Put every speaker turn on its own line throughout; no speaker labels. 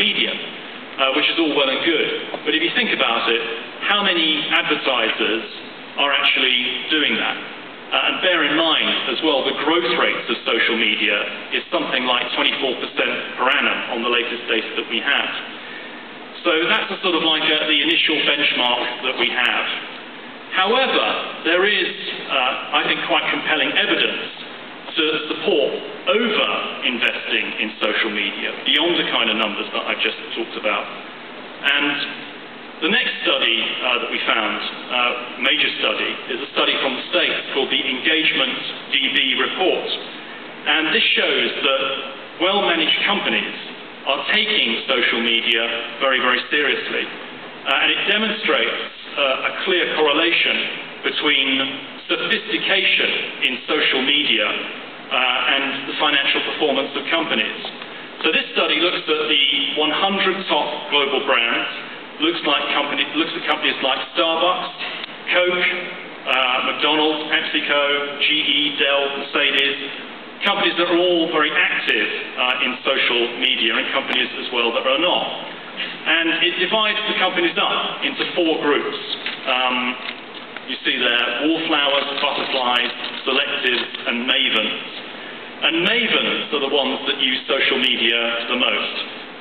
media, which is all well and good. But if you think about it, how many advertisers are actually doing that? And bear in mind as well, the growth rates of social media is something like 24% per annum on the latest data that we have. So that's a sort of like the initial benchmark that we have. However, there is, I think, quite compelling evidence to support over-investing in social media, beyond the kind of numbers that I've just talked about. And the next study that we found, major study, is a study from the States called the Engagement DB Report. And this shows that well-managed companies are taking social media very, very seriously. And it demonstrates a clear correlation between sophistication in social media and the financial performance of companies. So this study looks at the 100 top global brands, looks at companies like Starbucks, Coke, McDonald's, PepsiCo, GE, Dell, Mercedes, companies that are all very active in social media, and companies as well that are not. And it divides the companies up into 4 groups. You see there, wallflowers, butterflies, selectives, and mavens. And mavens are the ones that use social media the most.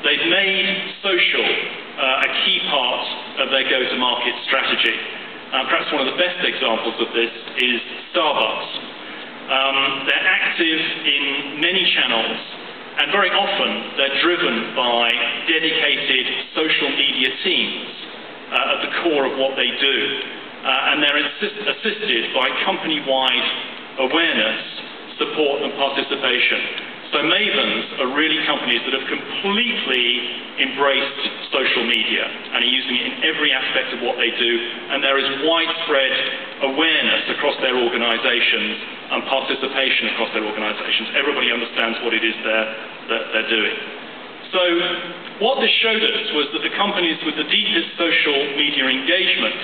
They've made social a key part of their go-to-market strategy. Perhaps one of the best examples of this is Starbucks. They're active in many channels, and very often they're driven by dedicated social media teams at the core of what they do. And they're assisted by company-wide awareness, support, and participation. So mavens are really companies that have completely embraced social media and are using it in every aspect of what they do, and there is widespread awareness across their organizations and participation across their organizations. Everybody understands what it is that they're doing. So what this showed us was that the companies with the deepest social media engagement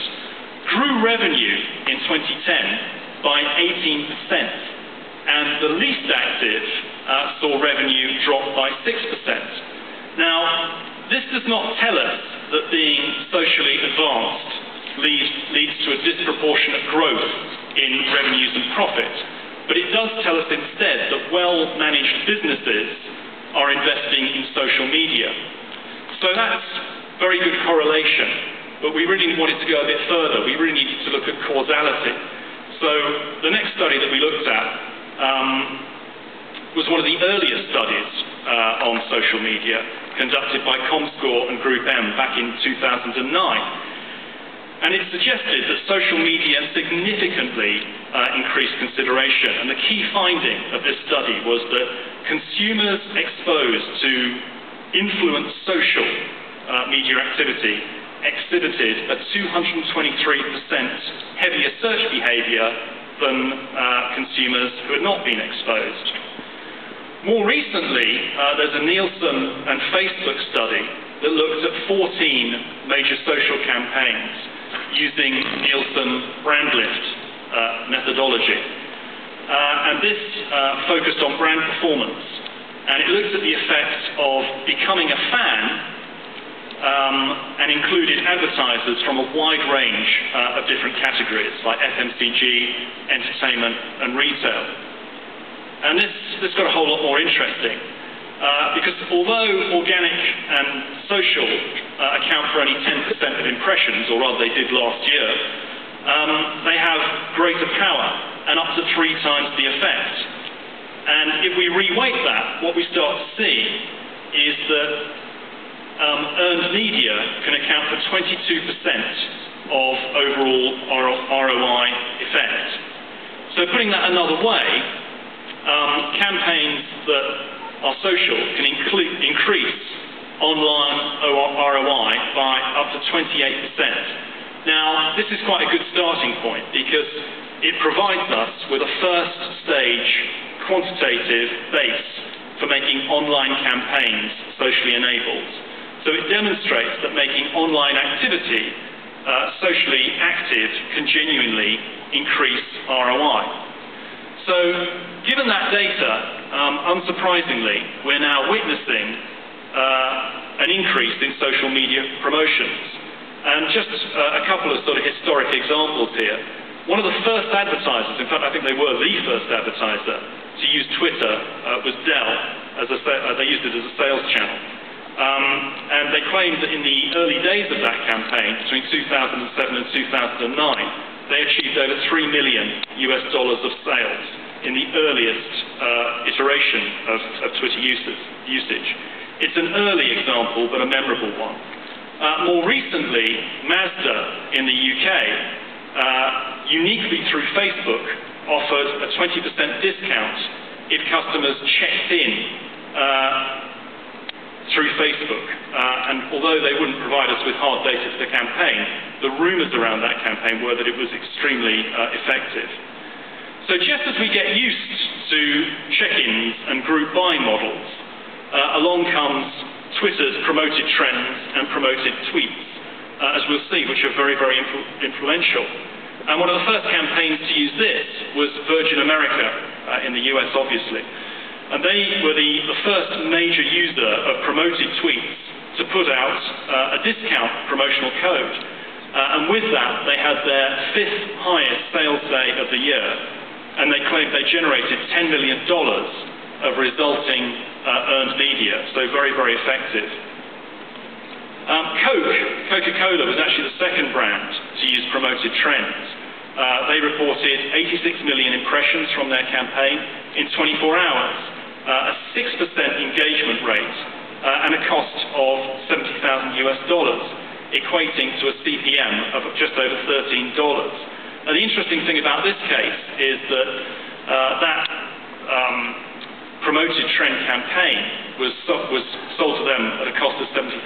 grew revenue in 2010 by 18%. And the least active saw revenue drop by 6%. Now, this does not tell us that being socially advanced leads to a disproportionate growth in revenues and profit, but it does tell us instead that well-managed businesses are investing in social media. So that's very good correlation, but we really wanted to go a bit further. We really needed to look at causality. So the next study that we looked at was one of the earliest studies on social media conducted by Comscore and Group M back in 2009. And it suggested that social media significantly increased consideration. And the key finding of this study was that consumers exposed to influenced social media activity exhibited a 223% heavier search behavior than consumers who had not been exposed. More recently, there's a Nielsen and Facebook study that looked at 14 major social campaigns using Nielsen brand lift methodology. And this focused on brand performance, and it looked at the effects of becoming a fan and included advertisers from a wide range of different categories like FMCG, entertainment, and retail. And this got a whole lot more interesting because although organic and social account for only 10% of impressions, or rather they did last year, they have greater power and up to 3 times the effect. And if we reweight that, what we start to see is that earned media can account for 22% of overall ROI effect. So putting that another way, campaigns that are social can increase online ROI by up to 28%. Now, this is quite a good starting point because it provides us with a first stage quantitative base for making online campaigns socially enabled. So it demonstrates that making online activity socially active can genuinely increase ROI. So given that data, unsurprisingly, we're now witnessing an an increase in social media promotions. And just a couple of sort of historic examples here. One of the first advertisers, in fact I think they were the first advertiser to use Twitter, was Dell. They used it as a sales channel. And they claimed that in the early days of that campaign, between 2007 and 2009, they achieved over $3 million of sales in the earliest iteration of Twitter usage. It's an early example, but a memorable one. More recently, Mazda in the UK, uniquely through Facebook, offered a 20% discount if customers checked in through Facebook. And although they wouldn't provide us with hard data for the campaign, the rumours around that campaign were that it was extremely effective. So just as we get used to check-ins and group buying models, along comes Twitter's promoted trends and promoted tweets, as we'll see, which are very, very influential. And one of the first campaigns to use this was Virgin America in the US, obviously. And they were the first major user of promoted tweets to put out a discount promotional code. And with that, they had their 5th highest sales day of the year, and they claimed they generated $10 million of resulting earned media, so very, very effective. Coca-Cola was actually the second brand to use promoted trends. They reported 86 million impressions from their campaign in 24 hours, a 6% engagement rate, and a cost of $70,000 equating to a CPM of just over $13. And the interesting thing about this case is that promoted trend campaign was sold to them at a cost of $70,000.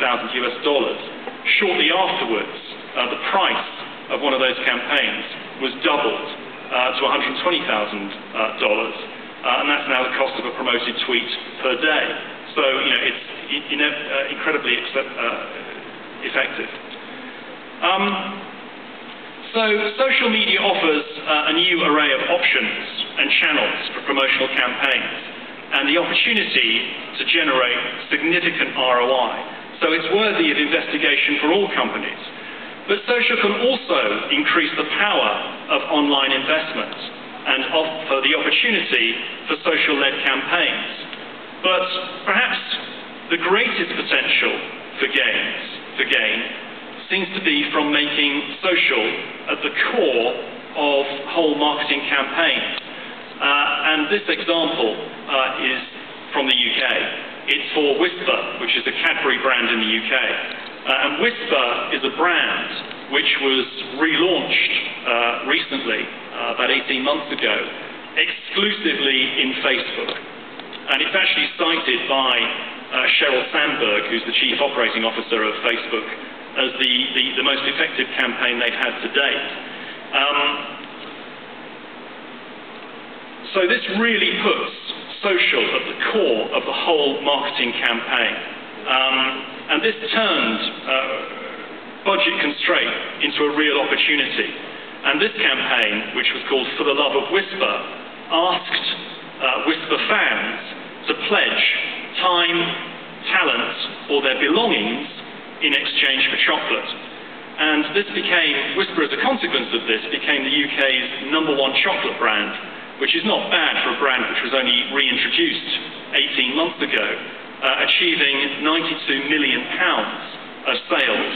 Shortly afterwards, the price of one of those campaigns was doubled to $120,000, and that's now the cost of a promoted tweet per day. So, you know, it's incredibly effective. So social media offers a new array of options and channels for promotional campaigns, and the opportunity to generate significant ROI. So it's worthy of investigation for all companies. But social can also increase the power of online investment and offer the opportunity for social-led campaigns. But perhaps the greatest potential for gain seems to be from making social at the core of whole marketing campaigns. And this example is from the UK. It's for Whisper, which is a Cadbury brand in the UK. And Whisper is a brand which was relaunched recently, about 18 months ago, exclusively in Facebook. And it's actually cited by Sheryl Sandberg, who's the Chief Operating Officer of Facebook, as the most effective campaign they've had to date. So this really puts social at the core of the whole marketing campaign. And this turned budget constraint into a real opportunity. And this campaign, which was called For the Love of Whisper, asked Whisper fans to pledge time, talent, or their belongings in exchange for chocolate. And this became, Whisper as a consequence of this, became the UK's #1 chocolate brand, which is not bad for a brand which was only reintroduced 18 months ago, achieving £92 million of sales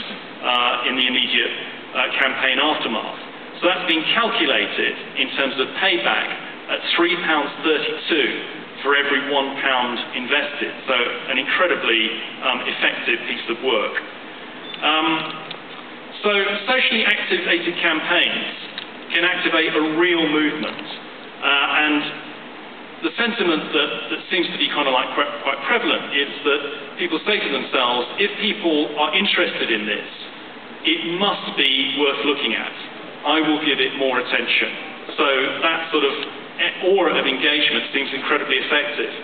in the immediate campaign aftermath. So that's been calculated in terms of payback at £3.32 for every £1 invested. So an incredibly effective piece of work. So socially activated campaigns can activate a real movement. And the sentiment that seems to be kind of like quite prevalent is that people say to themselves, if people are interested in this, it must be worth looking at. I will give it more attention. So that sort of aura of engagement seems incredibly effective.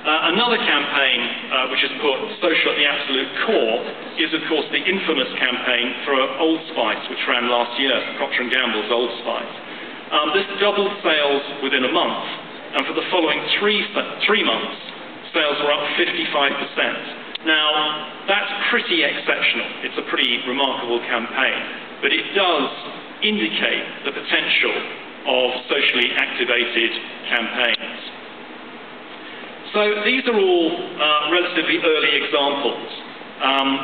Another campaign which has put social at the absolute core is, of course, the infamous campaign for Old Spice, which ran last year, Procter & Gamble's Old Spice. This doubled sales within a month, and for the following three months, sales were up 55%. Now, that's pretty exceptional. It's a pretty remarkable campaign, but it does indicate the potential of socially activated campaigns. So these are all relatively early examples,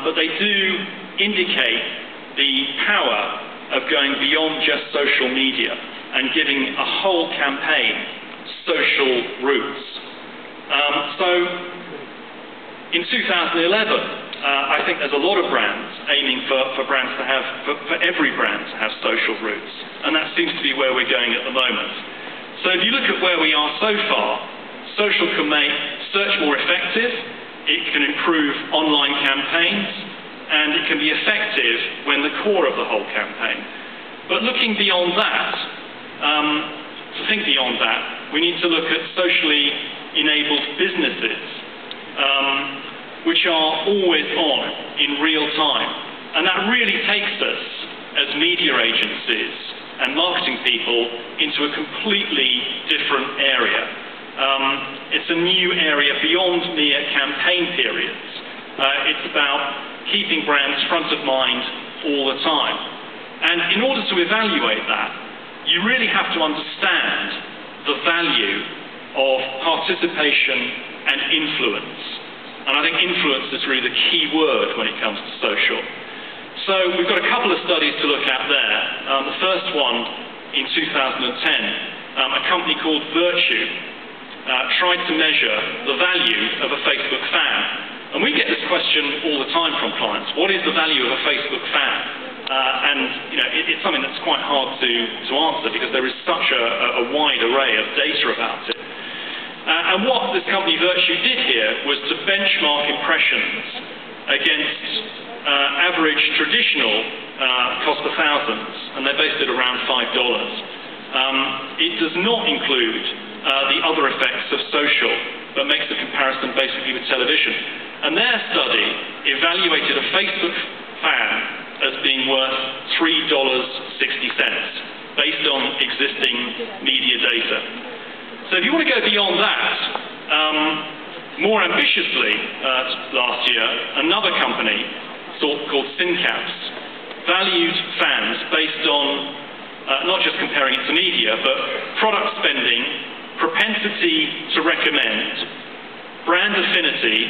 but they do indicate the power of going beyond just social media and giving a whole campaign social roots. So in 2011, I think there's a lot of brands aiming for brands to have, for every brand to have social roots, and that seems to be where we're going at the moment. So if you look at where we are so far, social can make search more effective, it can improve online campaigns, and it can be effective when the core of the whole campaign. But looking beyond that, to think beyond that, we need to look at socially enabled businesses, which are always on in real time. And that really takes us, as media agencies and marketing people, into a completely different area. It's a new area beyond mere campaign periods. It's about keeping brands front of mind all the time. And in order to evaluate that, you really have to understand the value of participation and influence. And I think influence is really the key word when it comes to social. So we've got a couple of studies to look at there. The first one in 2010, a company called Virtue tried to measure the value of a Facebook fan. And we get this question all the time from clients. What is the value of a Facebook fan? And you know, it's something that's quite hard to answer because there is such a wide array of data about it. And what this company Virtue did here was to benchmark impressions against average traditional cost per thousands, and they based it around $5. It does not include the other effects of social, but makes the comparison basically with television. And their study evaluated a Facebook fan as being worth $3.60 based on existing media data. So if you want to go beyond that, more ambitiously last year, another company called Syncaps valued fans based on not just comparing it to media, but product spending, propensity to recommend, brand affinity,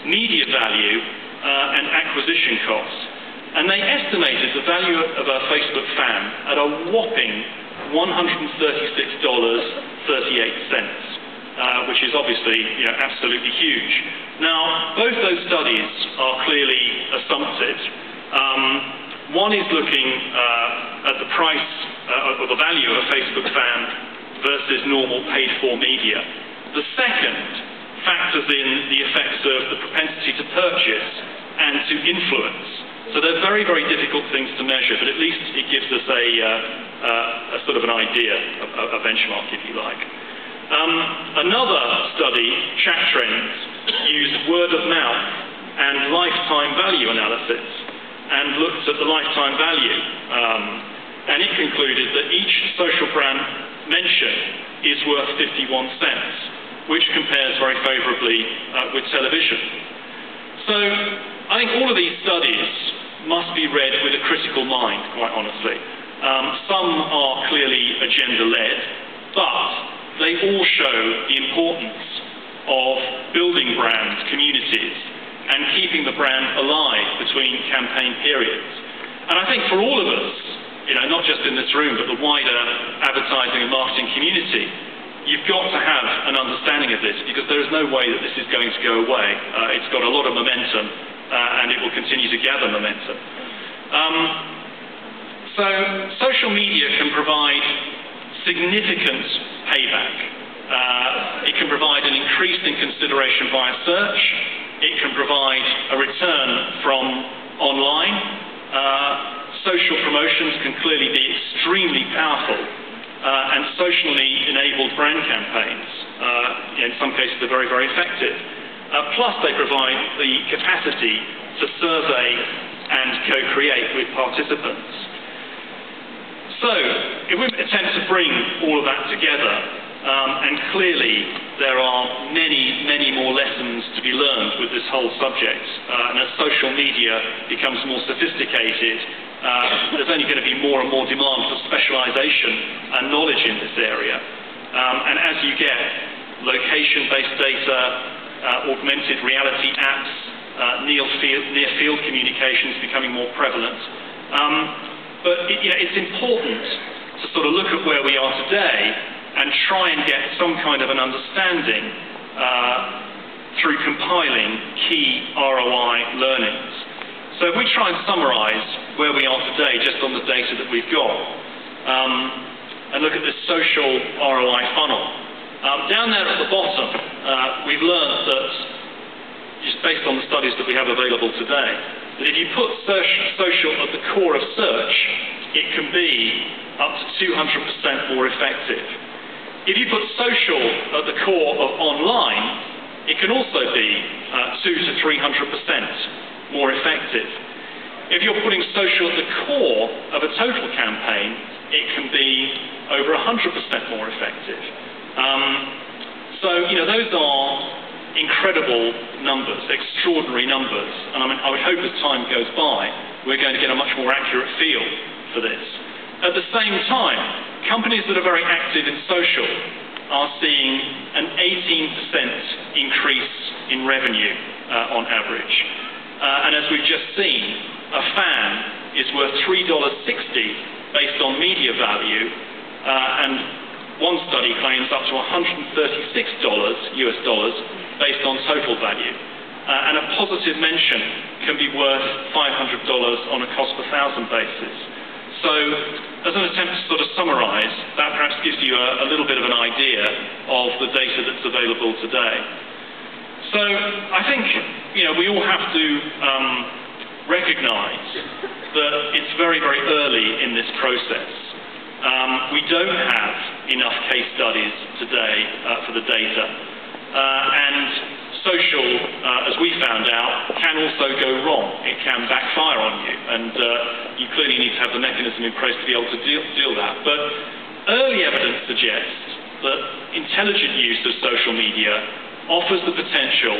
media value, and acquisition costs. And they estimated the value of a Facebook fan at a whopping $136.38, which is obviously, you know, absolutely huge. Now, both those studies are clearly assumptive. One is looking at the price or the value of a Facebook fan versus normal paid-for media. The second factors in the effects of the propensity to purchase and to influence. So they're very, very difficult things to measure, but at least it gives us a sort of an idea, a benchmark, if you like. Another study, Chat Trends, used word of mouth and lifetime value analysis and looked at the lifetime value. And it concluded that each social brand mention is worth 51 cents, which compares very favorably with television. So I think all of these studies must be read with a critical mind, quite honestly. Some are clearly agenda-led, but they all show the importance of building brand communities and keeping the brand alive between campaign periods. And I think for all of us, you know, not just in this room, but the wider advertising and marketing community, you've got to have an understanding of this, because there is no way that this is going to go away. It's got a lot of momentum, and it will continue to gather momentum. So social media can provide significant payback. It can provide an increase in consideration via search. It can provide a return from online. Social promotions can clearly be extremely powerful, and socially enabled brand campaigns, in some cases, are very, very effective. Plus, they provide the capacity to survey and co-create with participants. So, if we attempt to bring all of that together, and clearly there are many, many more lessons to be learned with this whole subject, and as social media becomes more sophisticated, there's only going to be more and more demand for specialization and knowledge in this area. And as you get location-based data, augmented reality apps, near-field communications becoming more prevalent. But it's important to sort of look at where we are today and try and get some kind of an understanding through compiling key ROI learnings. So if we try and summarize where we are today just on the data that we've got, and look at this social ROI funnel, down there at the bottom, we've learned that, just based on the studies that we have available today, that if you put social at the core of search, it can be up to 200% more effective. If you put social at the core of online, it can also be 200 to 300% more effective. If you're putting social at the core of a total campaign, it can be over 100% more effective. So, those are incredible numbers, extraordinary numbers, and I would hope as time goes by, we're going to get a much more accurate feel for this. At the same time, companies that are very active in social are seeing an 18% increase in revenue on average. And as we've just seen, a fan is worth $3.60 based on media value, and one study claims up to $136 US dollars based on total value. And a positive mention can be worth $500 on a cost per thousand basis. So, as an attempt to sort of summarize, that perhaps gives you a little bit of an idea of the data that's available today. So, I think, we all have to recognize that it's very, very early in this process. We don't have enough case studies today for the data. And social, as we found out, can also go wrong. It can backfire on you, and you clearly need to have the mechanism in place to be able to deal that. But early evidence suggests that intelligent use of social media offers the potential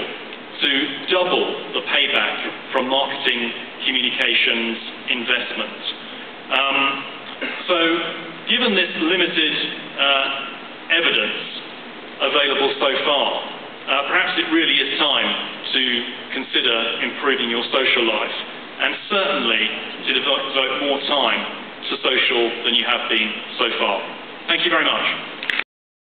to double the payback from marketing communications investment. So, given this limited evidence available so far, perhaps it really is time to consider improving your social life, and certainly to devote more time to social than you have been so far. Thank you very much.